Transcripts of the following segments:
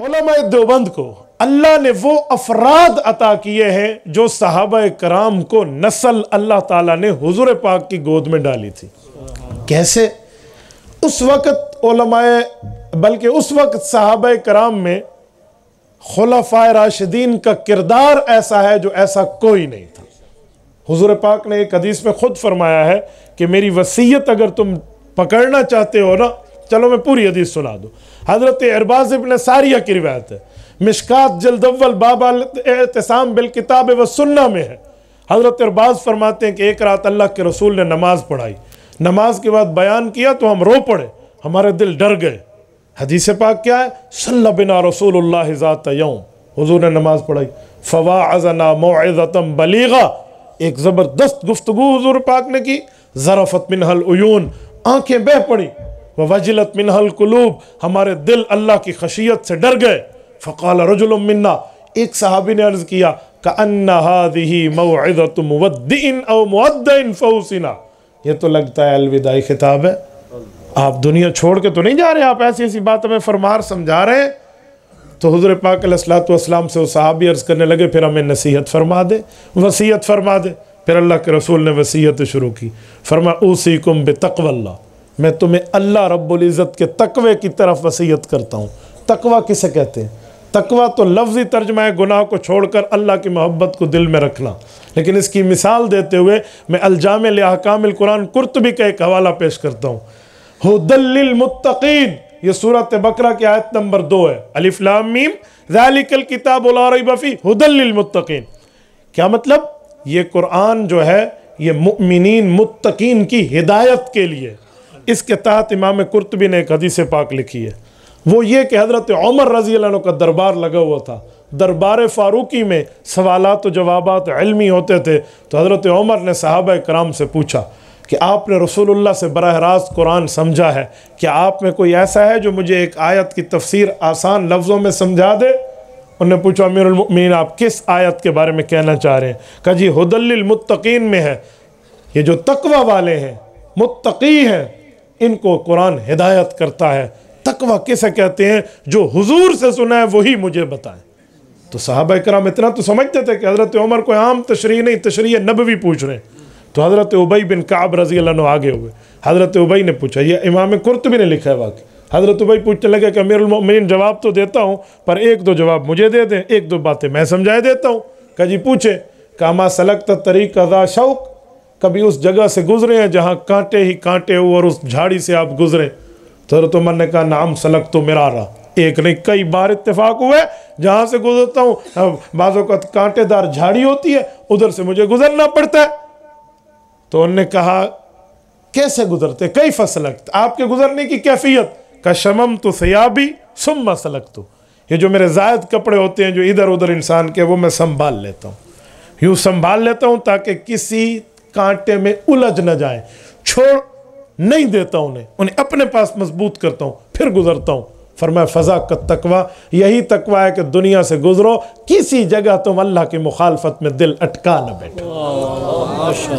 علماء دیوبند کو اللہ نے وہ افراد عطا کیے ہیں جو صحابہ کرام کو نسل اللہ تعالیٰ نے حضور پاک کی گود میں ڈالی تھی. کیسے؟ اس وقت علماء بلکہ اس وقت صحابہ کرام میں خلفائے راشدین کا کردار ایسا ہے جو ایسا کوئی نہیں تھا. حضور پاک نے ایک حدیث میں خود فرمایا ہے کہ میری وصیت اگر تم پکڑنا چاہتے ہو نا، چلو میں پوری حدیث سنا دوں. حضرت ارباز ابن ساریہ کی روایت ہے، مشکات جلد اول باب الاعتصام بالکتاب والسنہ میں ہے. حضرت ارباز فرماتے ہیں کہ ایک رات اللہ کے رسول نے نماز پڑھائی، نماز کے بعد بیان کیا تو ہم رو پڑے، ہمارے دل ڈر گئے. حدیث پاک کیا ہے؟ صلی بنا رسول اللہ ذات یوم، حضور نے نماز پڑھائی، فواعظنا موعظۃ بلیغہ، ایک زبردست گفتگو حضور پاک نے کی، ذرفت منها العیون، آنکھیں بہہ پڑی، ووجلت منها القلوب، ہمارے دل اللہ کی خشیت سے ڈر گئے. فقال رجل منا، ایک صحابی نے عرض کیا، کأن هذه موعظۃ مودع او مودع فوسنا، یہ تو لگتا ہے الوداعی خطاب ہے، آپ دنیا چھوڑ کے تو نہیں جا رہے، آپ ایسی ایسی بات ہمیں فرمار سمجھا رہے ہیں. تو حضور پاک علیہ السلام سے وہ صحابی عرض کرنے لگے پھر ہمیں نصیحت فرما دے، وصیت فرما دے. پھر اللہ کے رسول نے وصیت شروع کی، فرمایا اوصیکم بتقوی اللہ، میں تمہیں اللہ رب العزت کے تقوی کی طرف وصیت کرتا ہوں. تقوی کسے کہتے ہیں؟ تقوی تو لفظی ترجمہ ہے گناہ کو چھوڑ کر اللہ کی محبت کو دل میں رکھنا، لیکن اس کی مثال دیتے ہوئے میں الجامع لاحکام القرآن قرطبی کا ایک حوالہ پیش کرتا ہوں. ھدی للمتقین، یہ سورۃ بقرہ کی آیت نمبر 2 ہے، الف لام میم ذالک الکتاب لا ریب فیہ ھدی للمتقین. کیا مطلب؟ یہ قرآن جو ہے یہ مؤمنین متقین کی ہدایت کے لیے. اس کے تحت امام قرطبی نے ایک حدیث پاک لکھی ہے، وہ یہ کہ حضرت عمر رضی اللہ عنہ کا دربار لگا ہوا تھا، دربار فاروقی میں سوالات و جوابات علمی ہوتے تھے. تو حضرت عمر نے صحابہ کرام سے پوچھا کہ آپ نے رسول اللہ سے براہ راست قرآن سمجھا ہے، کیا آپ میں کوئی ایسا ہے جو مجھے ایک آیت کی تفسیر آسان لفظوں میں سمجھا دے؟ انہوں نے پوچھا امیر المؤمنین آپ کس آیت کے بارے میں کہنا چاہ رہے ہیں؟ کہا جی ھدی للمتقین میں ہے، یہ جو تقوی والے ہیں متقی ہیں ان کو قرآن ہدایت کرتا ہے. تقوی کسے کہتے ہیں؟ جو حضور سے سنا ہے وہی مجھے بتائیں. تو صحابہ کرام اتنا تو سمجھتے تھے کہ حضرت عمر کوئی عام تشریح نہیں، تشریح نبوی پوچھ رہے ہیں. تو حضرت ابی بن کعب رضی اللہ عنہ آگے ہوئے، حضرت ابی نے پوچھا، یہ امام قرطبی نے لکھا ہے واقعہ. حضرت ابی پوچھنے لگے کہ امیر المؤمنین جواب تو دیتا ہوں پر ایک دو جواب مجھے دے دیں، ایک دو باتیں میں سمجھائے دیتا ہوں. کہا جی پوچھے. کہا ما سلکت طریق ذا شوق، کبھی اس جگہ سے گزرے ہیں جہاں کانٹے ہی کانٹے ہو اور اس جھاڑی سے آپ گزرے؟ تو حضرت عمر نے کہا نعم سلکت مرارا، ایک نہیں کئی بار اتفاق ہوئے جہاں سے گزرتا ہوں بعض اوقات کانٹے دار جھاڑی ہوتی ہے ادھر سے مجھے گزرنا پڑتا ہے. تو انہوں نے کہا کیسے گزرتے؟ کیف سلکت، آپ کے گزرنے کی کیفیت؟ کہ شممت ثیابی ثم سلکت، یہ جو میرے زائد کپڑے ہوتے ہیں جو ادھر ادھر انسان کے، وہ میں سنبھال لیتا ہوں، یوں سنبھال لیتا ہوں تاکہ کسی کانٹے میں الجھ نہ جائیں، چھوڑ نہیں دیتا انہیں اپنے پاس مضبوط کرتا ہوں پھر گزرتا ہوں. فرمایا فضا کا تقوی، یہی تقوی ہے کہ دنیا سے گزرو کسی جگہ تم اللہ کی مخالفت میں دل اٹکا نہ بیٹھو.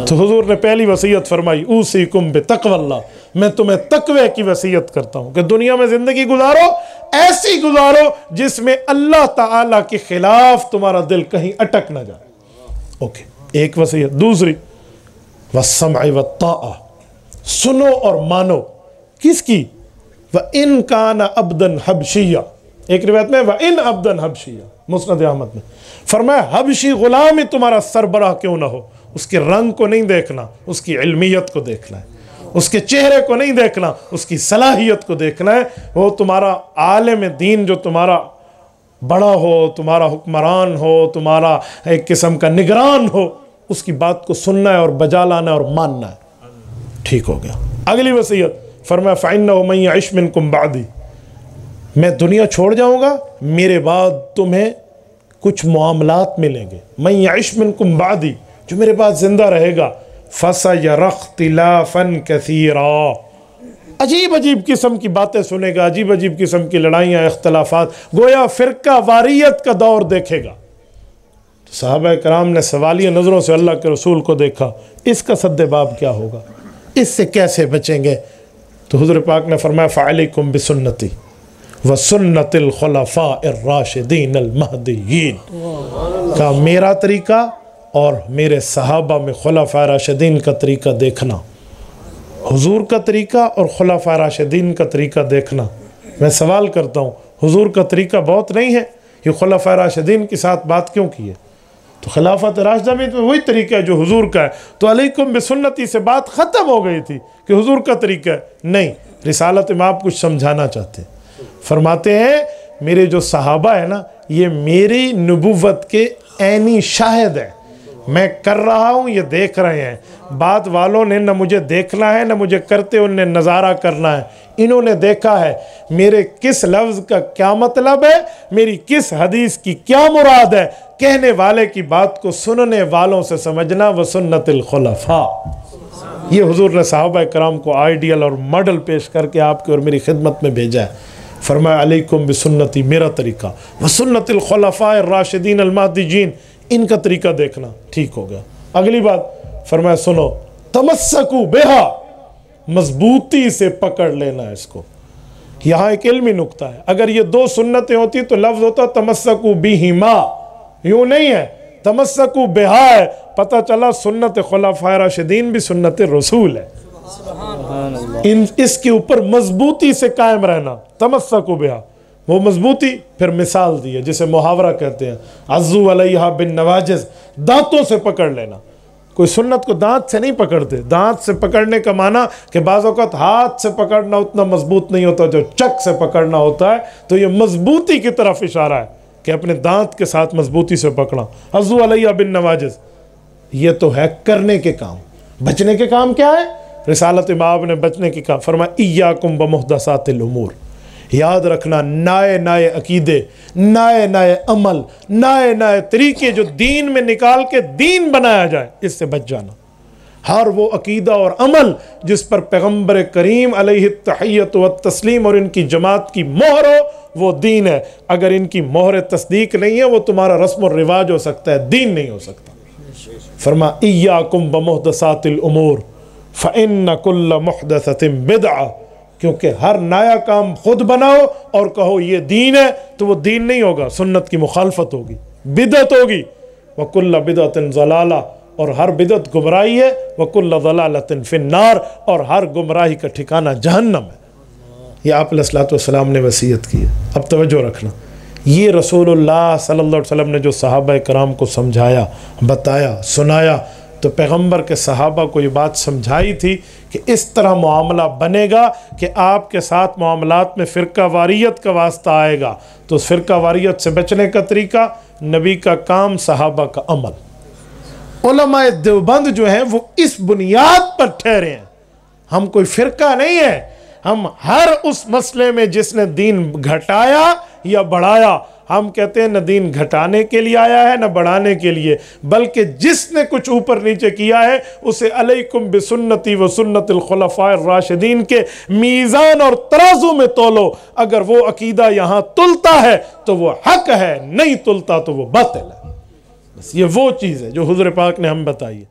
تو حضور نے پہلی وصیت فرمائی اوصیکم بتقوی اللہ، میں تمہیں تقوی کی وصیت کرتا ہوں کہ دنیا میں زندگی گزارو ایسی گزارو جس میں اللہ تعالیٰ کے خلاف تمہارا دل کہیں اٹک نہ جائے. اوکے، ایک وصیت. دوسری والسمع والطاعہ، سنو اور مانو. کس کی؟ وَإِن كَانَ عَبْدًا حَبْشِيًّا، ایک روایت میں وَإِن عَبْدًا حَبْشِيًّا مسند احمد میں فرمایا حبشی غلام ہی تمہارا سربراہ کیوں نہ ہو، اس کے رنگ کو نہیں دیکھنا، اس کی علمیت کو دیکھنا ہے، اس کے چہرے کو نہیں دیکھنا، اس کی صلاحیت کو دیکھنا ہے. وہ تمہارا عالم دین جو تمہارا بڑا ہو، تمہارا حکمران ہو، تمہارا ایک قسم کا نگران ہو، اس کی بات کو سننا ہے اور بجا لانا ہے اور ماننا ہے. ٹھیک ہو گیا. اگلی وصیت فرمایا فَإِنَّهُ مَن يَعِشْ مِنكُم بَعْدِي، میں دنیا چھوڑ جاؤں گا میرے بعد تمہیں کچھ معاملات ملیں گے. مَن يَعِشْ مِنكُم بَعْدِي، جو میرے بعد زندہ رہے گا، فَسَيَرَى اخْتِلَافًا كَثِيرًا، عجیب عجیب قسم کی باتیں سنے گا، عجیب عجیب قسم کی لڑائیاں اختلافات، گویا فرقہ واریت کا دور دیکھے گا. صحابہ کرام نے سوالیہ نظروں سے اللہ کے رسول کو دیکھا، اس کا سد باب کیا ہوگا، اس سے کیسے بچیں گے؟ تو حضور پاک نے فرمایا فعلیکم بسنتی وسنت الخلفاء الراشدین المہدیین، کا میرا طریقہ اور میرے صحابہ میں خلفاء راشدین کا طریقہ دیکھنا، حضور کا طریقہ اور خلفاء راشدین کا طریقہ دیکھنا۔ میں سوال کرتا ہوں، حضور کا طریقہ بہت نہیں ہے، یہ خلفاء راشدین کے ساتھ بات کیوں کی ہے؟ تو خلافت راشدہ میں تو وہی طریقہ ہے جو حضور کا ہے، تو علیکم بسنتی سے بات ختم ہو گئی تھی کہ حضور کا طریقہ ہے۔ نہیں، رسالت میں آپ کچھ سمجھانا چاہتے ہیں، فرماتے ہیں میرے جو صحابہ ہیں نا، یہ میری نبوت کے عینی شاہد ہیں، میں کر رہا ہوں، یہ دیکھ رہے ہیں۔ بعد والوں نے نہ مجھے دیکھنا ہے نہ مجھے کرتے انہیں نظارہ کرنا ہے، انہوں نے دیکھا ہے میرے کس لفظ کا کیا مطلب ہے، میری کس حدیث کی کیا مراد ہے، کہنے والے کی بات کو سننے والوں سے سمجھنا۔ وسنت الخلفاء، یہ حضور نے صحابہ کرام کو آئیڈیل اور ماڈل پیش کر کے آپ کی اور میری خدمت میں بھیجا ہے۔ فرمایا علیکم بسنتی، میرا طریقہ، وسنت الخلفاء الراشدین المہدیین، ان کا طریقہ دیکھنا۔ ٹھیک ہو گیا۔ اگلی بات فرمایا سنو، تمسکو بہا، مضبوطی سے پکڑ لینا اس کو۔ یہاں ایک علمی نکتہ ہے، اگر یہ دو سنتیں ہوتی تو لفظ ہوتا تمسکو بہما، یوں نہیں ہے، تمسکو بہا ہے، پتہ چلا سنت خلفاء راشدین بھی سنت رسول ہے، اس کے اوپر مضبوطی سے قائم رہنا، تمسکو بہا، وہ مضبوطی پھر مثال دی ہے جسے محاورہ کہتے ہیں، عضو علیہا بالنواجذ، دانتوں سے پکڑ لینا۔ کوئی سنت کو دانت سے نہیں پکڑتے، دانت سے پکڑنے کا معنی کہ بعض اوقات ہاتھ سے پکڑنا اتنا مضبوط نہیں ہوتا جو چک سے پکڑنا ہوتا ہے، تو یہ مضبوطی کی طرف اشارہ ہے کہ اپنے دانت کے ساتھ مضبوطی سے پکڑا۔ عضو علیہا بالنواجذ، یہ تو ہے کرنے کے کام، بچنے کے کام کیا ہے؟ رسالت مآب نے بچنے کے کام فرمایا ایاکم بمحدثات الامور، یاد رکھنا نئے نئے عقیدے، نئے نئے عمل، نئے نئے طریقے جو دین میں نکال کے دین بنایا جائے، اس سے بچ جانا۔ ہر وہ عقیدہ اور عمل جس پر پیغمبر کریم علیہ التحیۃ والتسلیم اور ان کی جماعت کی مہر ہو، وہ دین ہے۔ اگر ان کی مہر تصدیق نہیں ہے، وہ تمہارا رسم و رواج ہو سکتا ہے، دین نہیں ہو سکتا۔ فرما ایاکم بمحدثات الامور فإن کل محدثۃ بدعہ، کیونکہ ہر نیا کام خود بناؤ اور کہو یہ دین ہے تو وہ دین نہیں ہوگا، سنت کی مخالفت ہوگی، بدعت ہوگی۔ وَكُلَّ بِدْعَةٍ ضَلَالَةٍ، اور ہر بدعت گمراہی ہے، وَكُلَّ ضَلَالَةٍ فِي النَّارِ، اور ہر گمراہی کا ٹھکانہ جہنم ہے۔ یہ آپ علیہ الصلوۃ والسلام نے وصیت کی ہے۔ اب توجہ رکھنا، یہ رسول اللہ صلی اللہ علیہ وسلم نے جو صحابہ کرام کو سمجھایا، بتایا، سنایا، تو پیغمبر کے صحابہ کو یہ بات سمجھائی تھی کہ اس طرح معاملہ بنے گا کہ آپ کے ساتھ معاملات میں فرقہ واریت کا واسطہ آئے گا، تو اس فرقہ واریت سے بچنے کا طریقہ نبی کا کام، صحابہ کا عمل۔ علماء دیوبند جو ہیں وہ اس بنیاد پر ٹھہرے ہیں، ہم کوئی فرقہ نہیں ہے، ہم ہر اس مسئلے میں جس نے دین گھٹایا یا بڑھایا، ہم کہتے ہیں نہ دین گھٹانے کے لیے آیا ہے نہ بڑھانے کے لیے، بلکہ جس نے کچھ اوپر نیچے کیا ہے اسے علیکم بسنتی و سنت الخلفاء الراشدین کے میزان اور ترازو میں تولو۔ اگر وہ عقیدہ یہاں تلتا ہے تو وہ حق ہے، نہیں تلتا تو وہ باطل ہے۔ بس یہ وہ چیز ہے جو حضور پاک نے ہم بتائی ہے۔